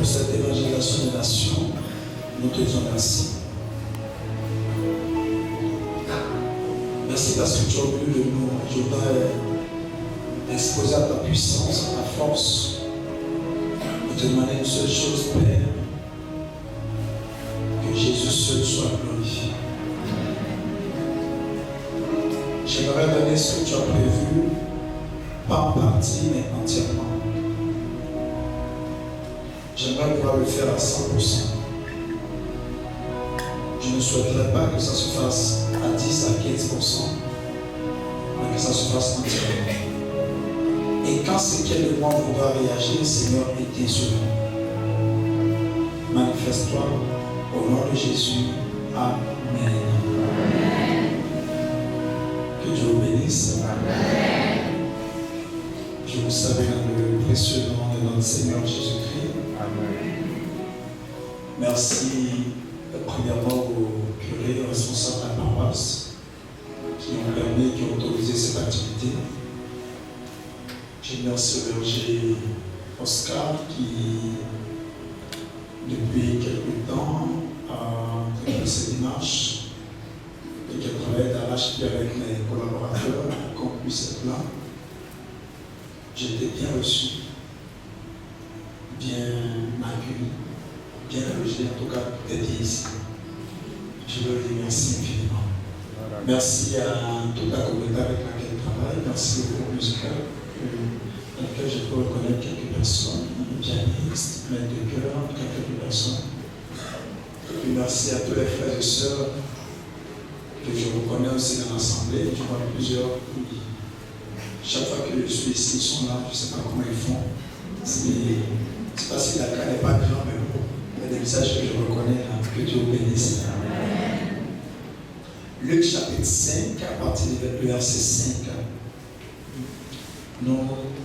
pour cette évangélisation des nations. Nous te disons merci. Merci parce que tu as voulu de nous aujourd'hui exposer à ta puissance, à ta force. Et te demander une seule chose, Père, que Jésus seul soit glorifié. J'aimerais donner ce que tu as prévu, pas en partie, mais entièrement. J'aimerais pouvoir le faire à 100%. Je ne souhaiterais pas que ça se fasse à 10 à 15%, mais que ça se fasse entièrement. Et quand ce qui est de moi voudra réagir, Seigneur, étais sur nous. Manifeste-toi au nom de Jésus. Amen. Que Dieu vous bénisse. Amen. Je vous salue dans le précieux nom de notre Seigneur Jésus-Christ. Amen. Merci premièrement aux curés, aux responsables de la paroisse qui ont permis, qui ont autorisé cette activité. Je remercie le berger Oscar qui, depuis quelque temps, a fait cette démarche et qui a travaillé d'arrache-pied avec mes collaborateurs pour qu'on puisse être là. J'ai été bien reçu, bien accueilli, bien logé, en tout cas, d'être ici. Je le remercie infiniment. Merci à toute la communauté avec laquelle je travaille. Merci au groupe musical, dans lequel je peux reconnaître quelques personnes, pianistes, maîtres de chœur, quelques personnes. Et merci à tous les frères et sœurs que je reconnais aussi dans l'Assemblée. Je vois plusieurs qui, chaque fois que je suis ici, ils sont là. Je ne sais pas comment ils font. C'est pas si Dakar n'est pas grand, mais bon, il y a des visages que je reconnais là. Que Dieu vous bénisse. Luc chapitre 5, à partir du verset 5.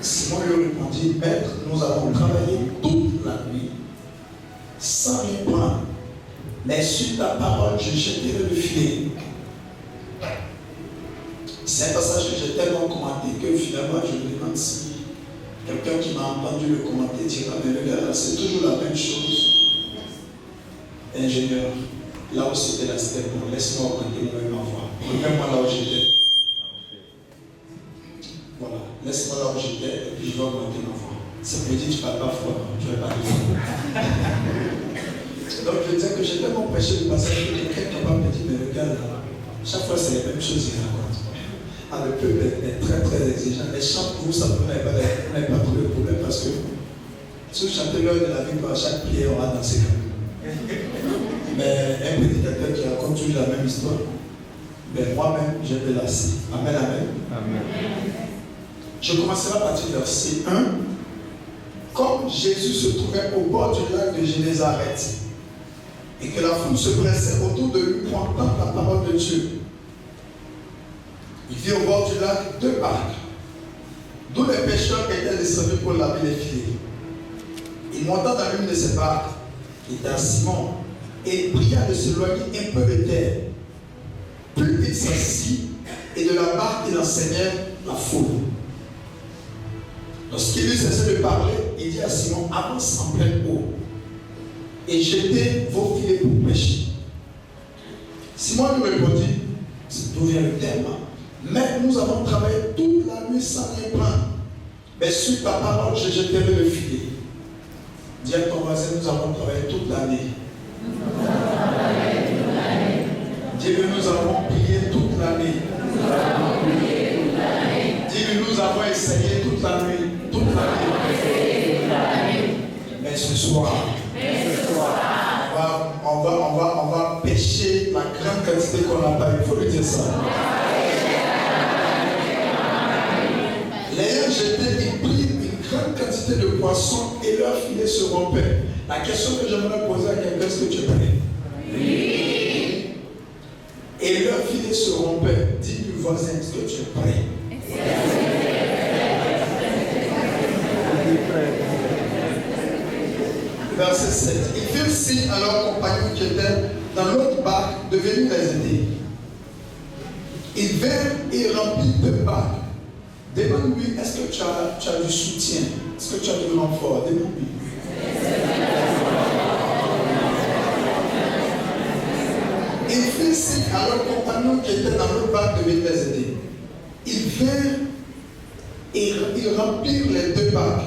Simon lui répondit, Maître, nous avons travaillé toute la nuit sans rien prendre, mais sur ta parole, je jeterai le filet. C'est un passage que j'ai tellement commenté que finalement je me demande si quelqu'un qui m'a entendu le commenter dira, mais le gars, c'est toujours la même chose. Ingénieur, là où c'était la c'était bon, laisse-moi augmenter ma voix. Remets-moi là où j'étais. Voilà, laisse-moi là où j'étais et puis je vais augmenter ma voix. Ça veut dire que tu ne parles pas fort, je vais parler fort. Donc je disais que j'ai tellement prêché le passage que quelqu'un qui me dit, mais le gars là, chaque fois c'est la même chose qu'il raconte. Ah, le peuple est très très exigeant, mais chaque vous, ça vous n'avez pas trouvé de problème parce que si vous chantez l'heure de la vie, à chaque prière, on va danser comme mais un prédicateur qui raconte toujours la même histoire, ben moi-même, je vais lasser. Amen, amen. Amen. Je commencerai à partir du verset 1. Comme Jésus se trouvait au bord du lac de Génézareth et que la foule se pressait autour de lui pour entendre la parole de Dieu, il vit au bord du lac 2 barques, d'où les pêcheurs étaient descendus pour laver les filets. Il monta dans l'une de ces barques, qui était à Simon, et pria de s'éloigner un peu de terre. Puis il s'assit, et de la barque il enseignait la foule. Lorsqu'il eut cessé de parler, il dit à Simon, avance en pleine eau, et jetez vos filets pour pêcher. Simon lui répondit, d'où vient le thème? Mais nous avons travaillé toute la nuit sans rien prendre. Mais sur ta parole, je jeterai le filet. Dis à ton voisin, nous avons travaillé toute l'année. Dis que nous avons prié toute l'année. Dis que nous avons essayé toute la nuit. Toute l'année. Mais ce soir, on va pêcher la grande quantité qu'on n'a pas. Il faut lui dire ça. L'ayant jeté, ils prirent une grande quantité de poissons et leurs filets se rompaient. La question que j'aimerais poser à quelqu'un, est-ce que tu es prêt? Oui. Et leurs filets se rompaient. Dis du voisin, est-ce que tu es prêt? Verset 7. Ils firent signe à leurs compagnons qui étaient dans l'autre barque de venir les aider. Ils vinrent et remplirent 2 barques. Demande-lui, est-ce que tu as du soutien? Est-ce que tu as du renfort? Demande-lui. ainsi à leurs compagnons qui étaient dans le bac de Bethesda. Ils vinrent et ils remplirent les 2 bacs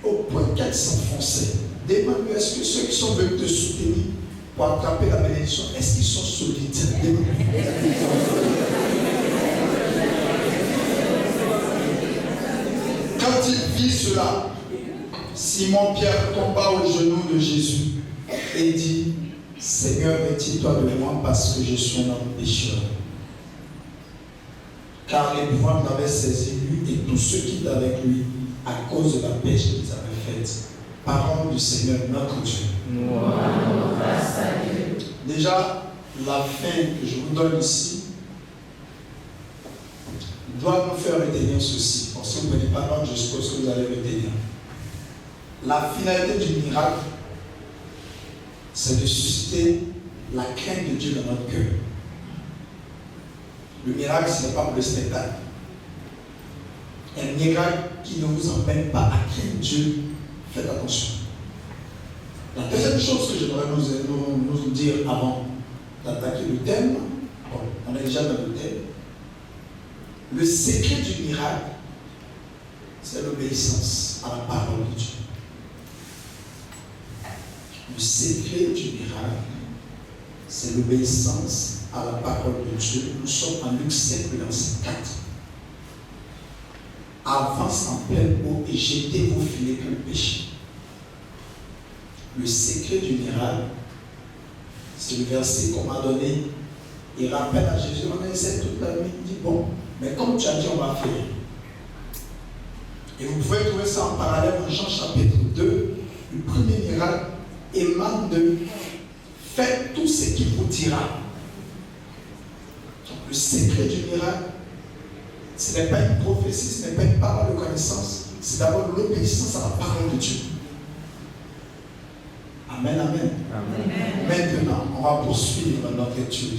au point qu'elles s'enfonçaient. Demande-lui, est-ce que ceux qui sont venus te soutenir pour attraper la bénédiction, est-ce qu'ils sont solides? Quand il vit cela, Simon-Pierre tomba aux genoux de Jésus et dit, Seigneur, retire-toi de moi parce que je suis un homme pécheur. Car l'épouvante l'avait saisi, lui et tous ceux qui étaient avec lui, à cause de la pêche qu'ils avaient faite. Parole du Seigneur, notre Dieu. Déjà, la fin que je vous donne ici doit nous faire retenir ceci. Bon, si vous ne venez pas loin, je suppose que vous allez retenir. La finalité du miracle, c'est de susciter la crainte de Dieu dans notre cœur. Le miracle, ce n'est pas pour le spectacle. Un miracle qui ne vous emmène pas à craindre Dieu, faites attention. La deuxième chose que j'aimerais nous dire avant d'attaquer le thème, bon, on est déjà dans le thème, le secret du miracle, c'est l'obéissance à la parole de Dieu. Le secret du miracle, c'est l'obéissance à la parole de Dieu. Nous sommes en Luc 7, verset 4. Avance en pleine eau et jetez vos filets pour le péché. Le secret du miracle, c'est le verset qu'on m'a donné. Il rappelle à Jésus, on a essayé toute la nuit, il dit, bon, mais comme tu as dit, on va faire. Et vous pouvez trouver ça en parallèle dans Jean chapitre 2. Le premier miracle émane de faites tout ce qu'il vous dira. Donc, le secret du miracle, ce n'est pas une prophétie, ce n'est pas une parole de connaissance, c'est d'abord l'obéissance à la parole de Dieu. Amen, amen. Amen. Maintenant, on va poursuivre notre étude.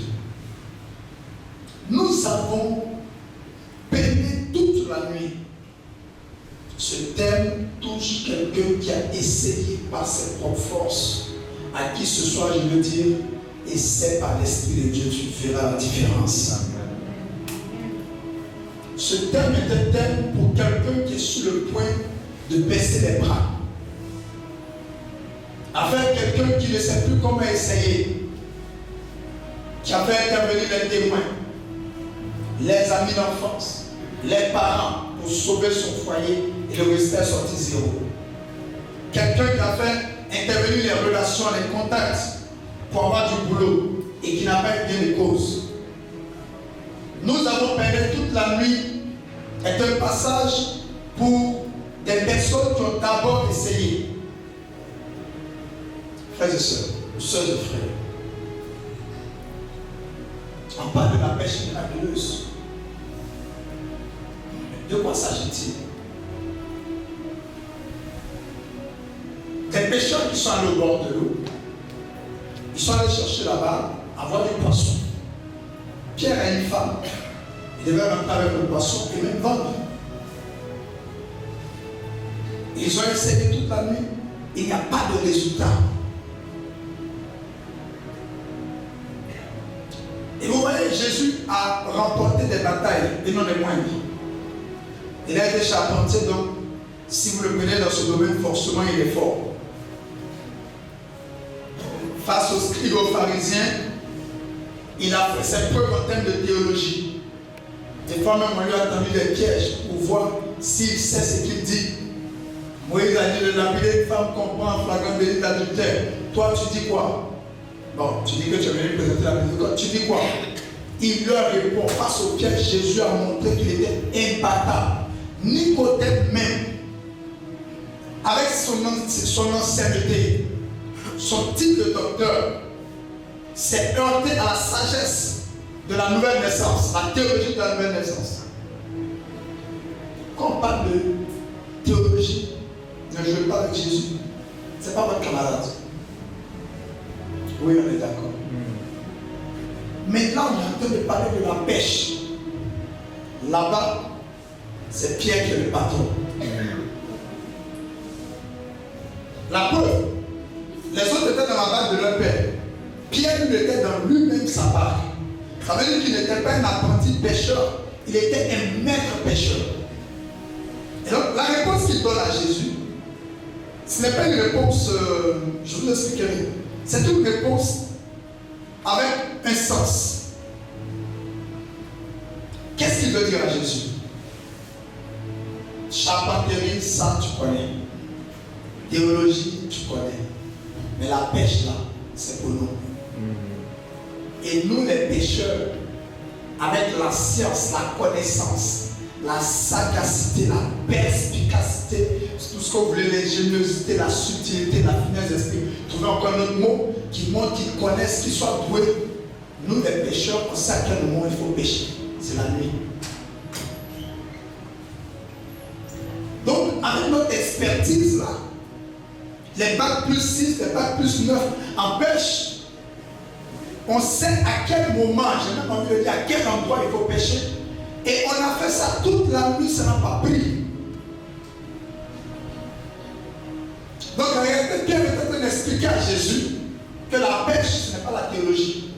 Nous avons peiné toute la nuit. Ce thème touche quelqu'un qui a essayé par ses propres forces. À qui ce soir, je veux dire, essaie par l'Esprit de Dieu, tu feras la différence. Ce thème est un thème pour quelqu'un qui est sur le point de baisser les bras. Avec quelqu'un qui ne sait plus comment essayer, qui a fait intervenir les témoins, les amis d'enfance, les parents pour sauver son foyer et le résultat est sorti zéro. Quelqu'un qui a fait intervenir les relations, les contacts pour avoir du boulot et qui n'a pas eu bien de cause. Nous avons perdu toute la nuit est un passage pour des personnes qui ont d'abord essayé. Frères et sœurs, sœurs et frères, on parle de la pêche miraculeuse. De quoi s'agit-il? Des pêcheurs qui sont allés au bord de l'eau, ils sont allés chercher là-bas, avoir des poissons. Pierre a une femme, il devait rentrer avec le poisson et même vendre. Ils ont essayé toute la nuit, il n'y a pas de résultat. Et vous voyez, Jésus a remporté des batailles, et non des moindres. Il a été charpentier, donc si vous le prenez dans ce domaine, forcément il est fort. Face aux scribes, aux pharisiens, il a fait ses preuves en termes de théologie. Des fois même, on lui a tendu des pièges pour voir s'il sait ce qu'il dit. Moïse a dit de lapider une femme qu'on prend en flagrant délit d'adultère. Toi, tu dis quoi? Bon, tu dis que tu es venu présenter la miséricorde. Tu dis quoi? Il leur répond face au piège. Jésus a montré qu'il était imbattable. Nicodème même, avec son ancienneté, son titre de docteur, s'est heurté à la sagesse de la nouvelle naissance, la théologie de la nouvelle naissance. Quand on parle de théologie, ne jouez pas avec Jésus. Ce n'est pas votre camarade. Oui, on est d'accord. Maintenant, on est en train de parler de la pêche. Là-bas, c'est Pierre qui est le patron. La preuve, les autres étaient dans la barque de leur père. Pierre, lui, était dans lui-même sa barque. Ça veut dire qu'il n'était pas un apprenti pêcheur, il était un maître pêcheur. Et donc, la réponse qu'il donne à Jésus, ce n'est pas une réponse, je vous expliquerai, c'est une réponse avec un sens. Qu'est-ce qu'il veut dire à Jésus? Charpenterie, ça tu connais. Théologie, tu connais. Mais la pêche là, c'est pour nous. Et nous les pêcheurs, avec la science, la connaissance, la sagacité, la perspicacité, tout ce que vous voulez, l'ingéniosité, la subtilité, la finesse d'esprit, trouvez encore un autre mot qui montre qu'ils connaissent, qu'ils soient doués. Nous les pêcheurs, on sait à quel moment il faut pêcher. C'est la nuit. Donc, avec notre expertise là, les bacs plus 6, les bacs plus 9 en pêche, on sait à quel moment, j'ai même envie de dire à quel endroit il faut pêcher. Et on a fait ça toute la nuit, ça n'a pas pris. Donc en réalité, Pierre est en train d'expliquer à Jésus que la pêche, ce n'est pas la théologie.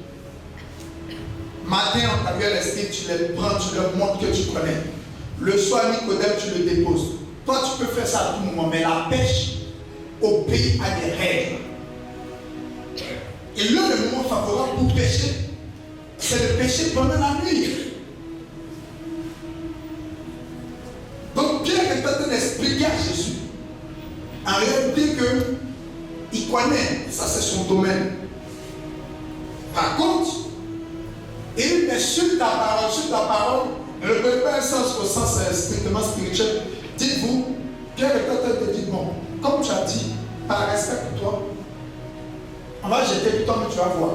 Matin, on t'a vu à l'esprit, tu les prends, tu leur montres que tu connais. Le soir, Nicodème, tu le déposes. Toi, tu peux faire ça à tout moment, mais la pêche, au pays, a des règles. Et là, le moment favorable pour pêcher, c'est de pêcher pendant la nuit. Donc Pierre est en train d'expliquer à Jésus, en réalité, qu'il connaît, ça c'est son domaine. Par contre, il met sur ta parole, ne le prenez pas un sens au sens strictement spirituel. Dites-vous, Pierre est en train de dire, bon, comme tu as dit, par respect pour toi, on va jeter, puis toi, mais tu vas voir.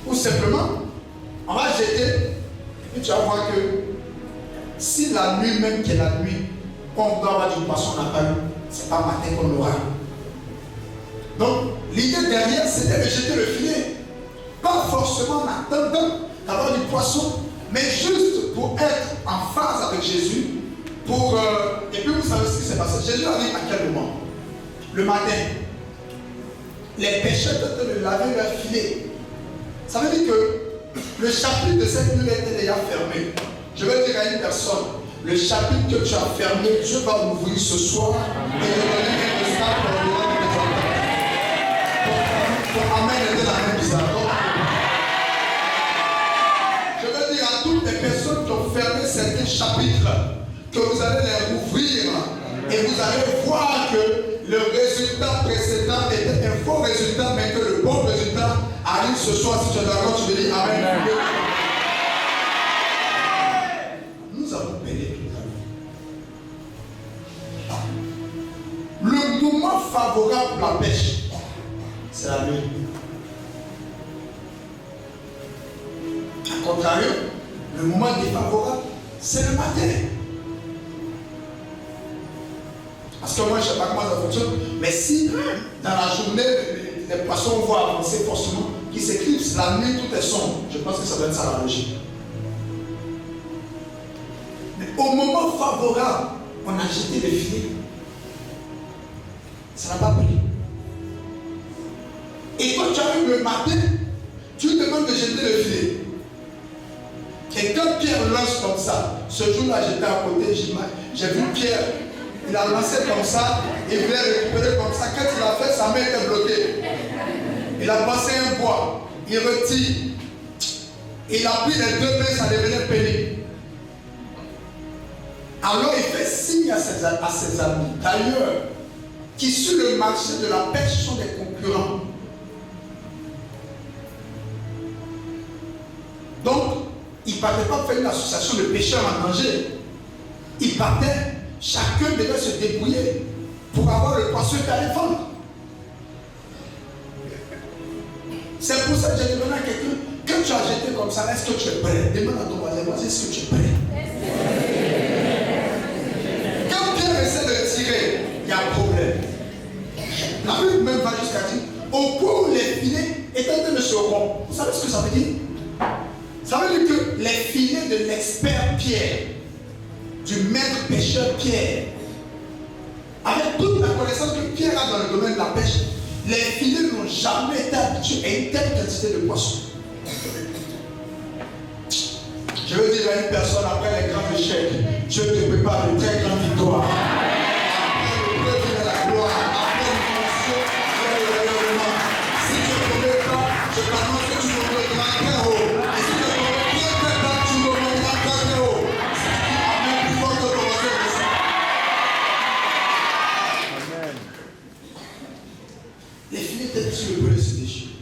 Ou simplement, on va jeter, et tu vas voir que si la nuit même qui est la nuit, on doit avoir du poisson, on n'a pas eu, c'est pas matin qu'on l'aura. Donc, l'idée derrière, c'était de jeter le filet. Pas forcément en attendant d'avoir du poisson, mais juste pour être en phase avec Jésus. Et puis vous savez ce qui s'est passé. Jésus arrive à quel moment? Le matin. Les pêcheurs étaient en train de laver leur filet. Ça veut dire que le chapitre de cette nuit était déjà fermé. Je vais dire à une personne, le chapitre que tu as fermé, Dieu va l'ouvrir ce soir et te donner un message pour le moment de tes enfants. Pour Amen était la même bizarre. Je veux dire à toutes les personnes qui ont fermé certains chapitres que vous allez les rouvrir et vous allez voir que le résultat précédent était un faux résultat, mais que le bon résultat arrive ce soir. Si tu es d'accord, tu me dis Amen. Nous avons payé tout à l'heure. Le moment favorable pour la pêche, c'est la nuit. A contrario, le moment défavorable, c'est le matin. Parce que moi, je ne sais pas comment ça fonctionne, mais si dans la journée, les poissons vont avancer forcément, qui s'éclipsent, la nuit, tout est sombre. Je pense que ça doit être ça la logique. Mais au moment favorable, on a jeté les filets. Ça n'a pas pris. Et quand tu arrives le matin, tu demandes de jeter le filet. Et quand Pierre lance comme ça, ce jour-là, j'étais à côté, j'ai vu Pierre. Il a lancé comme ça, il voulait récupérer comme ça. Quand il a fait, sa main était bloquée. Il a passé un bois, il retire. Il a pris les deux mains, ça devenait pénible. Alors il fait signe à ses amis, d'ailleurs, qui sur le marché de la pêche sont des concurrents. Donc, il ne partait pas faire une association de pêcheurs en danger. Il partait. Chacun devait se débrouiller pour avoir le poisson qu'il allait vendre. C'est pour ça que j'ai demandé à quelqu'un, quand tu as jeté comme ça, est-ce que tu es prêt? Demande à ton voisin, est-ce que tu es prêt? Quand Pierre essaie de tirer, il y a un problème. La Bible même va jusqu'à dire, au point où les filets étaient en train de se rompre. Vous savez ce que ça veut dire? Ça veut dire que les filets de l'expert Pierre, du maître pêcheur Pierre, avec toute la connaissance que Pierre a dans le domaine de la pêche, les filets n'ont jamais été habitués à une telle quantité de poissons. Je veux dire à une personne, après les grands échecs, Dieu te prépare de très grandes victoires. Après l'épreuve vient la gloire. Après une promotion, vient le rayonnement. Si tu ne connais pas, je t'annonce que tu me monteras très haut. Et si tu ne connais très bas, tu me monteras très haut. C'est ce qui amène plus fort que ton voisin. Amen. Les filets têtes sur le bleu se déchirent.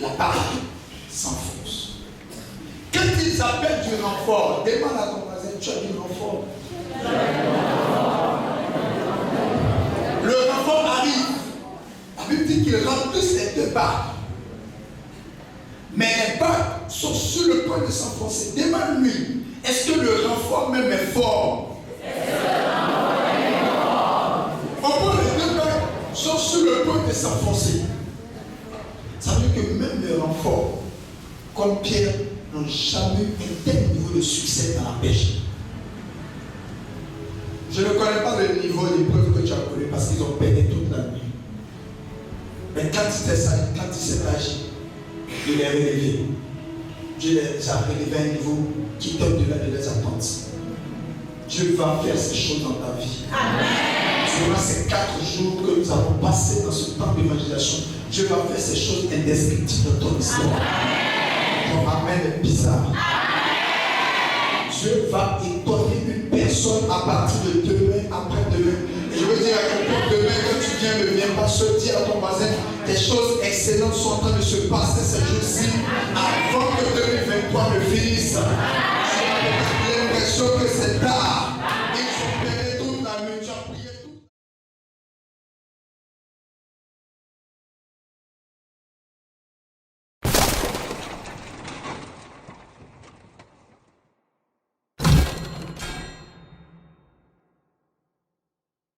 La barque s'enfonce. Quand ils appellent du renfort, demande à ton voisin, tu as du renfort. Le renfort arrive. La Bible dit qu'ils remplissent les deux barques. Mais les barques sont sur le point de s'enfoncer. Demande-lui, est-ce que le renfort même est fort? Au point les deux barques sont sur le point de s'enfoncer. Ça veut dire que même les renforts, comme Pierre, n'ont jamais eu un tel niveau de succès dans la pêche. Je ne connais pas le niveau d'épreuve que tu as connu parce qu'ils ont perdu toute la nuit. Mais quand il s'est agi, il est relevé. Dieu les a relevés à un niveau qui tombe au-delà de leurs attentes. Dieu va faire ces choses dans ta vie. Durant ces 4 jours que nous avons passés dans ce temps d'évangélisation, Dieu va faire ces choses indescriptibles dans ton histoire. Ton amen est bizarre. Dieu va étonner une personne à partir de demain, après-demain. Et je veux dire à quelqu'un, demain quand tu viens, ne viens pas se dire à ton voisin, des choses excellentes sont en train de se passer ces jours-ci avant que 2023 ne finisse. J'ai l'impression que c'est tard.